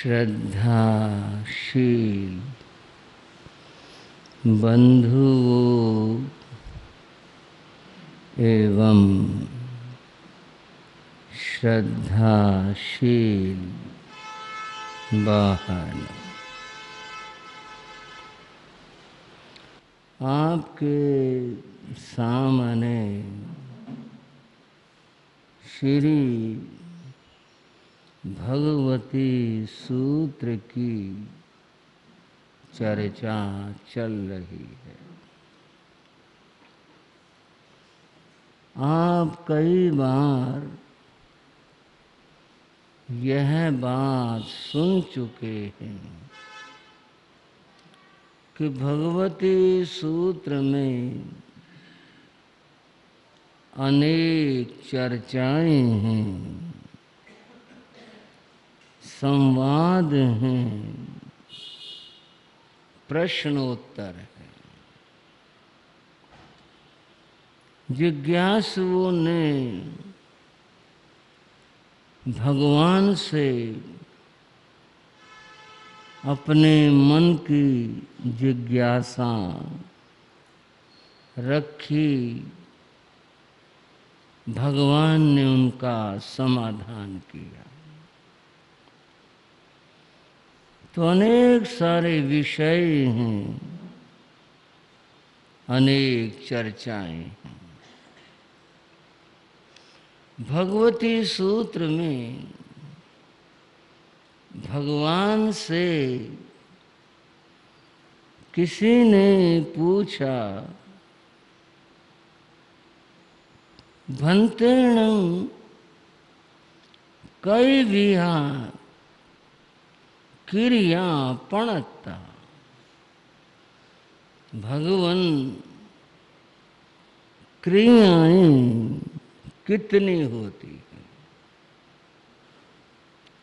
श्रद्धाशील बंधुओं एवं श्रद्धाशील बहन, आपके सामने श्री भगवती सूत्र की चर्चा चल रही है। आप कई बार यह बात सुन चुके हैं कि भगवती सूत्र में अनेक चर्चाएं हैं, संवाद हैं, प्रश्नोत्तर है। जिज्ञासुओं ने भगवान से अपने मन की जिज्ञासा रखी, भगवान ने उनका समाधान किया। तो अनेक सारे विषय हैं, अनेक चर्चाएं हैं। भगवती सूत्र में भगवान से किसी ने पूछा, भंतेणं कैर्विहा क्रिया पणत्ता। भगवन, क्रियाएं कितनी होती हैं?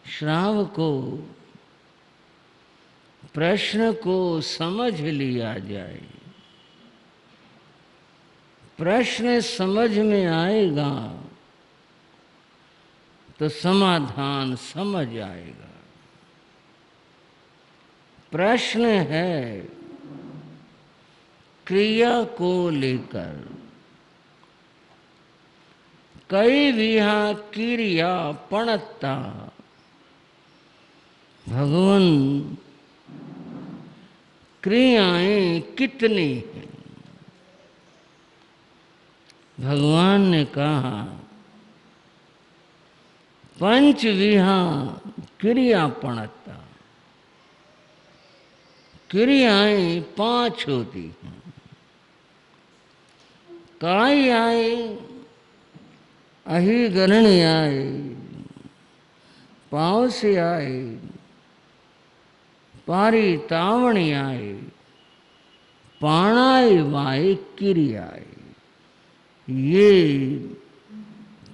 श्रावको प्रश्न को समझ लिया जाए, प्रश्न समझ में आएगा तो समाधान समझ आएगा। प्रश्न है क्रिया को लेकर, कई विहा क्रिया पणत्ता। भगवान, क्रियाएं कितनी हैं? भगवान ने कहा, पंच विहा क्रिया पणत्ता। क्रियाएं 5 होती हैं। कायाय अहिगरणयाय पावस्याय पारितावण्याय पाणाय वाय क्रियाय। ये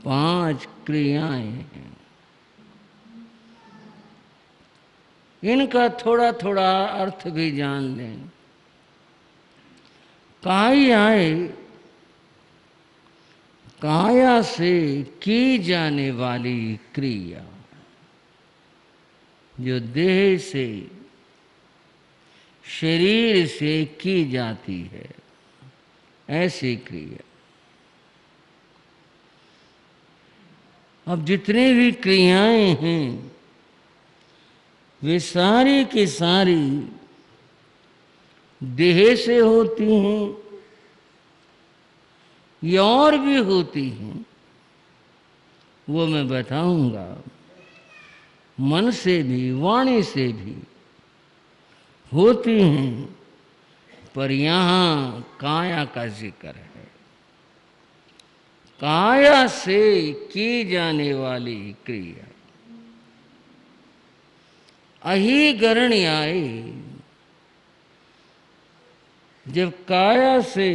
5 क्रियाएं हैं। इनका थोड़ा थोड़ा अर्थ भी जान लें। कायाय, काया से की जाने वाली क्रिया, जो देह से, शरीर से की जाती है, ऐसी क्रिया। अब जितनी भी क्रियाएं हैं वे सारी की सारी देह से होती हैं या और भी होती हैं, वो मैं बताऊंगा। मन से भी, वाणी से भी होती हैं, पर यहाँ काया का जिक्र है। काया से की जाने वाली क्रिया। अहिगरणयाय, जब काया से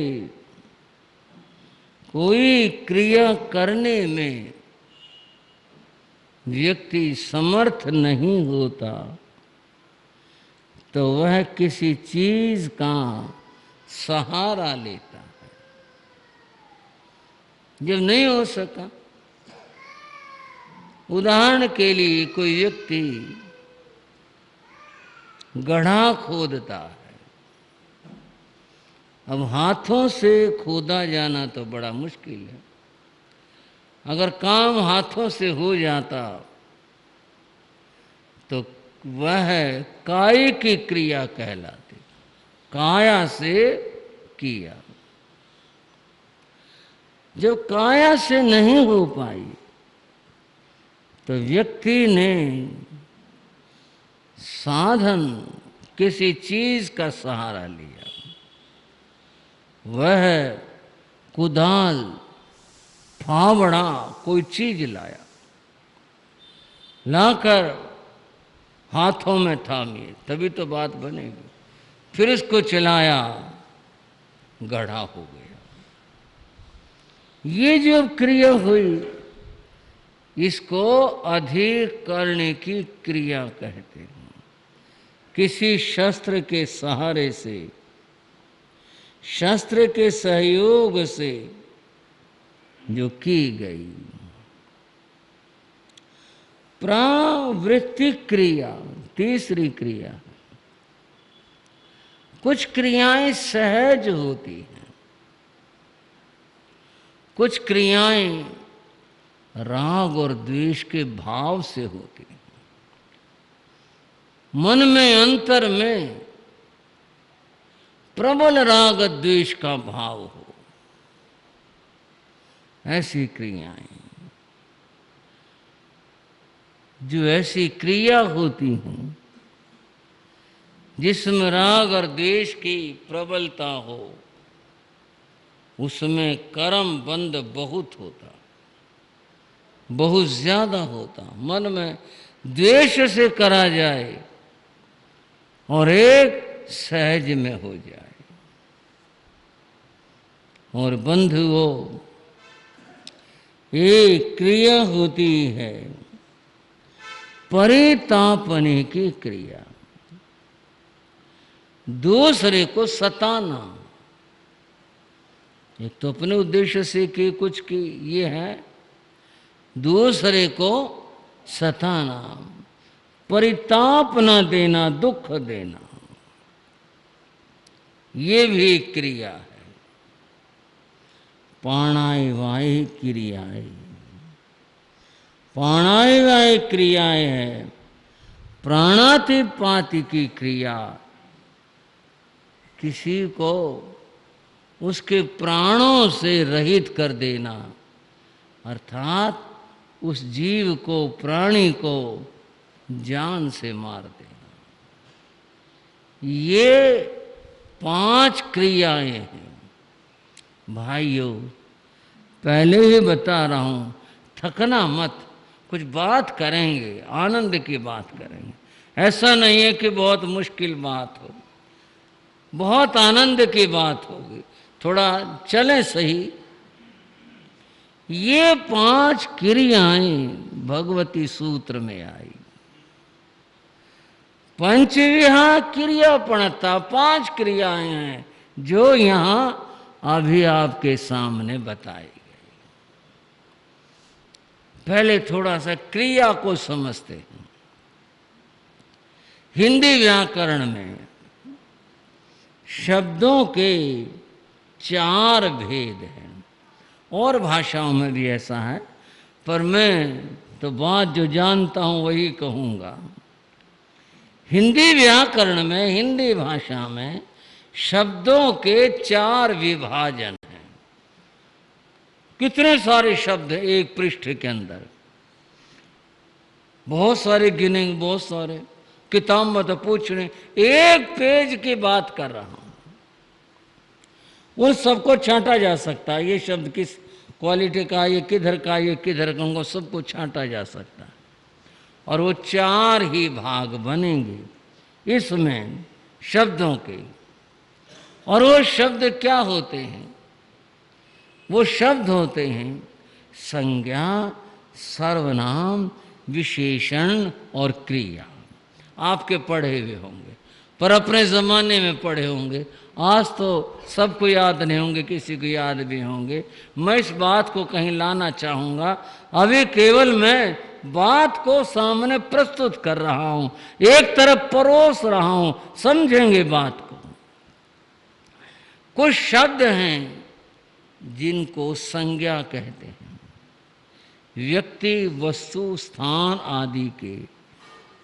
कोई क्रिया करने में व्यक्ति समर्थ नहीं होता तो वह किसी चीज का सहारा लेता है। जब नहीं हो सका, उदाहरण के लिए कोई व्यक्ति गड्ढा खोदता है। अब हाथों से खोदा जाना तो बड़ा मुश्किल है। अगर काम हाथों से हो जाता तो वह काय की क्रिया कहलाती, काया से किया। जब काया से नहीं हो पाई तो व्यक्ति ने साधन किसी चीज का सहारा लिया। वह कुदाल, फावड़ा, कोई चीज लाया, लाकर हाथों में थामी, तभी तो बात बनेगी। फिर इसको चलाया, गड्ढा हो गया। ये जो क्रिया हुई इसको अधिकरण की क्रिया कहते हैं। किसी शस्त्र के सहारे से, शस्त्र के सहयोग से जो की गई प्रवृत्ति क्रिया, तीसरी क्रिया। कुछ क्रियाएं सहज होती हैं, कुछ क्रियाएं राग और द्वेष के भाव से होती हैं। मन में, अंतर में प्रबल राग द्वेष का भाव हो, ऐसी क्रियाएं। जो ऐसी क्रिया होती हैं जिसमें राग और द्वेष की प्रबलता हो, उसमें कर्म बंध बहुत होता, बहुत ज्यादा होता। मन में द्वेष से करा जाए और एक सहज में हो जाए। और बंधुओं, एक क्रिया होती है परितापने की क्रिया, दूसरे को सताना। एक तो अपने उद्देश्य से कि कुछ की ये है, दूसरे को सताना, परिताप न देना, दुख देना, ये भी एक क्रिया है। प्राणायाम क्रियाएं, प्राणायाम क्रियाएं है। प्राणातिपाती की क्रिया, किसी को उसके प्राणों से रहित कर देना, अर्थात उस जीव को, प्राणी को जान से मार देना। ये 5 क्रियाएं हैं। भाइयों, पहले ही बता रहा हूं, थकना मत, कुछ बात करेंगे, आनंद की बात करेंगे। ऐसा नहीं है कि बहुत मुश्किल बात हो, बहुत आनंद की बात होगी। थोड़ा चलें सही। ये 5 क्रियाएं भगवती सूत्र में आई। पंचविहा क्रिया प्रणता, 5 क्रियाएं हैं जो यहां अभी आपके सामने बताई गई। पहले थोड़ा सा क्रिया को समझते हैं। हिंदी व्याकरण में शब्दों के 4 भेद हैं, और भाषाओं में भी ऐसा है, पर मैं तो बात जो जानता हूं वही कहूंगा। हिंदी व्याकरण में, हिंदी भाषा में शब्दों के 4 विभाजन हैं। कितने सारे शब्द एक पृष्ठ के अंदर, बहुत सारे गिनेंगे, बहुत सारे। किताब में तो पूछ रहे, एक पेज की बात कर रहा हूं। वो सबको छांटा जा सकता है, ये शब्द किस क्वालिटी का, ये किधर का, ये किधर का, उनको सबको छांटा जा सकता है। और वो 4 ही भाग बनेंगे इसमें शब्दों के। और वो शब्द क्या होते हैं? वो शब्द होते हैं संज्ञा, सर्वनाम, विशेषण और क्रिया। आपके पढ़े हुए होंगे, पर अपने ज़माने में पढ़े होंगे। आज तो सबको याद नहीं होंगे, किसी को याद भी होंगे। मैं इस बात को कहीं लाना चाहूँगा। अभी केवल मैं बात को सामने प्रस्तुत कर रहा हूं, एक तरफ परोस रहा हूं, समझेंगे बात को। कुछ शब्द हैं जिनको संज्ञा कहते हैं, व्यक्ति वस्तु स्थान आदि के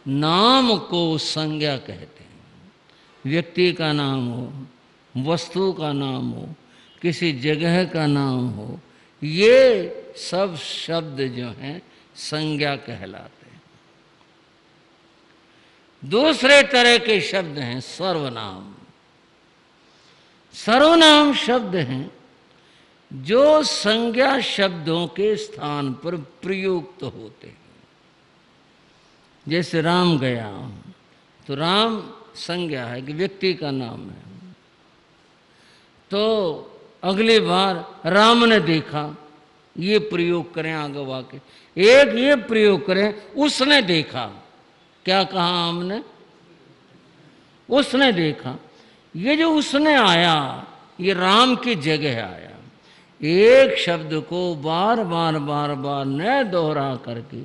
नाम को संज्ञा कहते हैं। व्यक्ति का नाम हो, वस्तु का नाम हो, किसी जगह का नाम हो, ये सब शब्द जो हैं संज्ञा कहलाते हैं। दूसरे तरह के शब्द हैं सर्वनाम। सर्वनाम शब्द हैं जो संज्ञा शब्दों के स्थान पर प्रयुक्त होते हैं। जैसे राम गया, तो राम संज्ञा है कि व्यक्ति का नाम है। तो अगली बार राम ने देखा, ये प्रयोग करें आगे वाक्य। एक ये प्रयोग करें, उसने देखा। क्या कहा हमने? उसने देखा। ये जो उसने आया, ये राम की जगह आया। एक शब्द को बार बार बार बार न दोहरा करके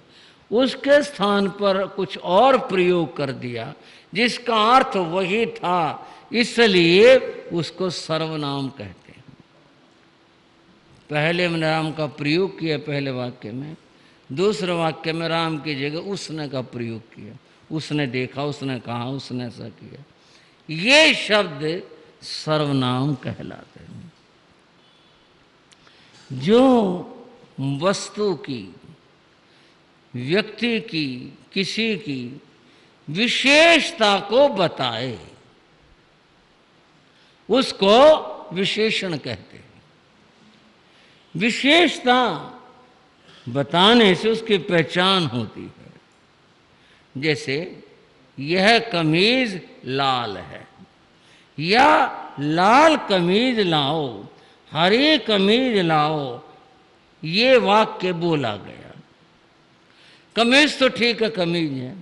उसके स्थान पर कुछ और प्रयोग कर दिया जिसका अर्थ वही था, इसलिए उसको सर्वनाम कहते हैं। पहले में राम का प्रयोग किया पहले वाक्य में, दूसरे वाक्य में राम की जगह उसने का प्रयोग किया। उसने देखा, उसने कहा, उसने ऐसा किया। ये शब्द सर्वनाम कहलाते हैं। जो वस्तु की, व्यक्ति की, किसी की विशेषता को बताए उसको विशेषण कहते हैं। विशेषता बताने से उसकी पहचान होती है। जैसे यह कमीज लाल है, या लाल कमीज लाओ, हरी कमीज लाओ, ये वाक्य बोला गया। कमीज तो ठीक है, कमीज है,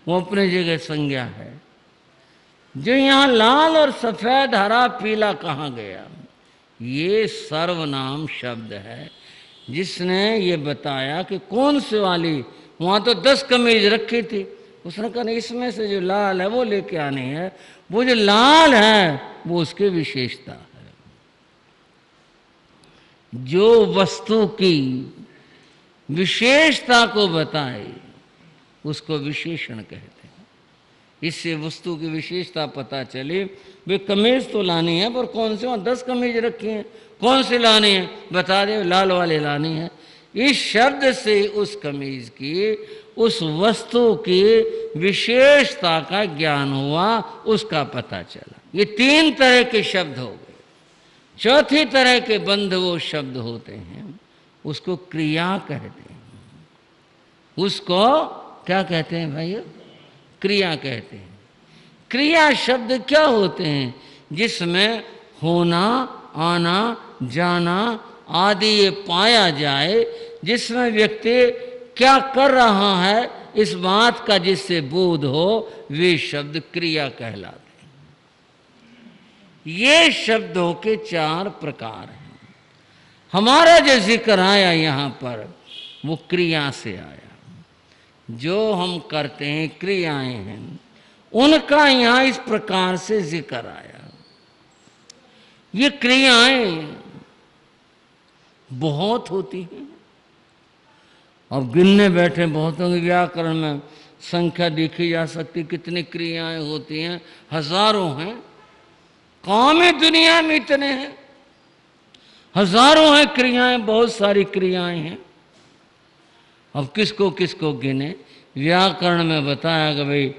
वो अपनी जगह संज्ञा है। जो यहाँ लाल और सफेद हरा पीला कहाँ गया, ये सर्वनाम शब्द है जिसने ये बताया कि कौन सी वाली। वहाँ तो 10 कमीज रखी थी, उसने कहा इसमें से जो लाल है वो लेके आनी है। वो जो लाल है वो उसकी विशेषता है। जो वस्तु की विशेषता को बताए उसको विशेषण कहते हैं। इससे वस्तु की विशेषता पता चले। वे कमीज तो लानी है, पर कौन से, वहाँ 10 कमीज रखी हैं, कौन सी लानी है बता दे, लाल वाली लानी है। इस शब्द से उस कमीज की, उस वस्तु की विशेषता का ज्ञान हुआ, उसका पता चला। ये 3 तरह के शब्द हो गए। चौथी तरह के बंध वो शब्द होते हैं, उसको क्रिया कहते हैं। उसको क्या कहते हैं भाई? क्रिया कहते हैं। क्रिया शब्द क्या होते हैं? जिसमें होना, आना, जाना आदि ये पाया जाए, जिसमें व्यक्ति क्या कर रहा है इस बात का जिससे बोध हो, वे शब्द क्रिया कहलाते हैं। ये शब्दों के 4 प्रकार हैं। हमारा जो जिक्र आया यहाँ पर वो क्रिया से आया। जो हम करते हैं क्रियाएं हैं, उनका यहाँ इस प्रकार से जिक्र आया। ये क्रियाएं बहुत होती हैं। अब गिनने बैठे बहुतों के व्याकरण में संख्या देखी जा सकती, कितनी क्रियाएं होती हैं, हजारों हैं। काम है दुनिया में इतने हैं, हजारों हैं क्रियाएं, बहुत सारी क्रियाएं हैं। अब किसको किसको गिने? व्याकरण में बताया कि भाई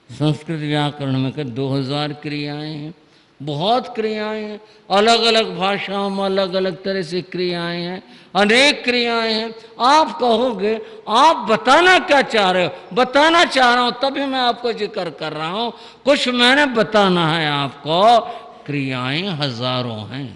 संस्कृत व्याकरण में 2000 क्रियाएं हैं। बहुत क्रियाएं हैं, अलग अलग भाषाओं में अलग अलग तरह से क्रियाएं हैं, अनेक क्रियाएं हैं। आप कहोगे आप बताना क्या चाह रहे हो? बताना चाह रहा हूं तभी मैं आपको जिक्र कर रहा हूं। कुछ मैंने बताना है आपको। क्रियाएं हजारों हैं,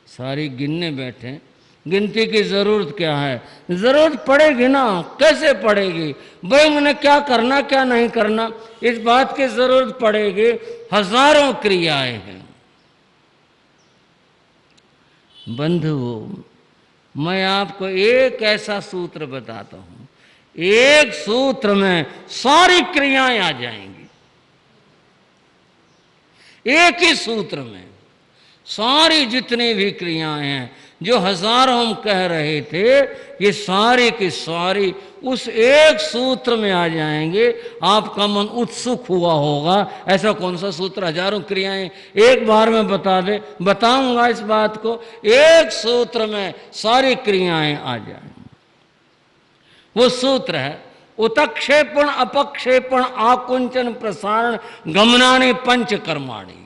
सारी गिनने बैठे। गिनती की जरूरत क्या है? जरूरत पड़ेगी ना, कैसे पड़ेगी भाई? मैंने क्या करना क्या नहीं करना, इस बात की जरूरत पड़ेगी। हजारों क्रियाएं हैं। बंधुओं, मैं आपको एक ऐसा सूत्र बताता हूं, एक सूत्र में सारी क्रियाएं आ जाएंगी। एक ही सूत्र में सारी जितनी भी क्रियाएं हैं, जो हजारों हम कह रहे थे, ये सारी की सारी उस एक सूत्र में आ जाएंगे। आपका मन उत्सुक हुआ होगा, ऐसा कौन सा सूत्र, हजारों क्रियाएं एक बार में बता दे। बताऊंगा इस बात को, एक सूत्र में सारी क्रियाएं आ जाएंगी। वो सूत्र है उत्क्षेपण, अपक्षेपण, आकुंचन, प्रसारण, गमनानि, पंच कर्माणि।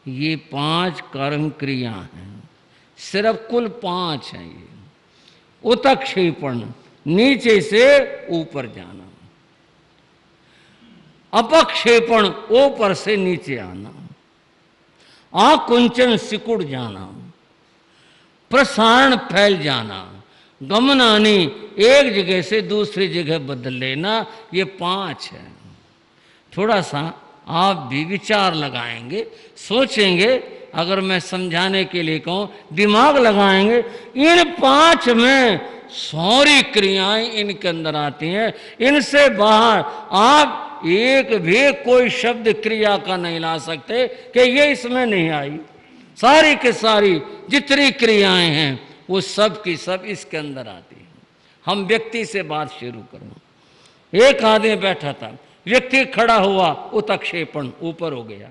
ये 5 कर्म क्रिया हैं, सिर्फ कुल 5 हैं। ये उत्क्षेपण, नीचे से ऊपर जाना, अपक्षेपण, ऊपर से नीचे आना, आकुंचन, सिकुड़ जाना, प्रसारण, फैल जाना, गमनानि, एक जगह से दूसरी जगह बदल लेना। ये 5 है। थोड़ा सा आप भी विचार लगाएंगे, सोचेंगे, अगर मैं समझाने के लिए कहूं दिमाग लगाएंगे, इन 5 में सारी क्रियाएं इनके अंदर आती हैं। इनसे बाहर आप एक भी कोई शब्द क्रिया का नहीं ला सकते कि ये इसमें नहीं आई। सारी के सारी जितनी क्रियाएं हैं वो सब की सब इसके अंदर आती हैं। हम व्यक्ति से बात शुरू करूं। एक आदमी बैठा था, व्यक्ति खड़ा हुआ, उत्क्षेपण, ऊपर हो गया।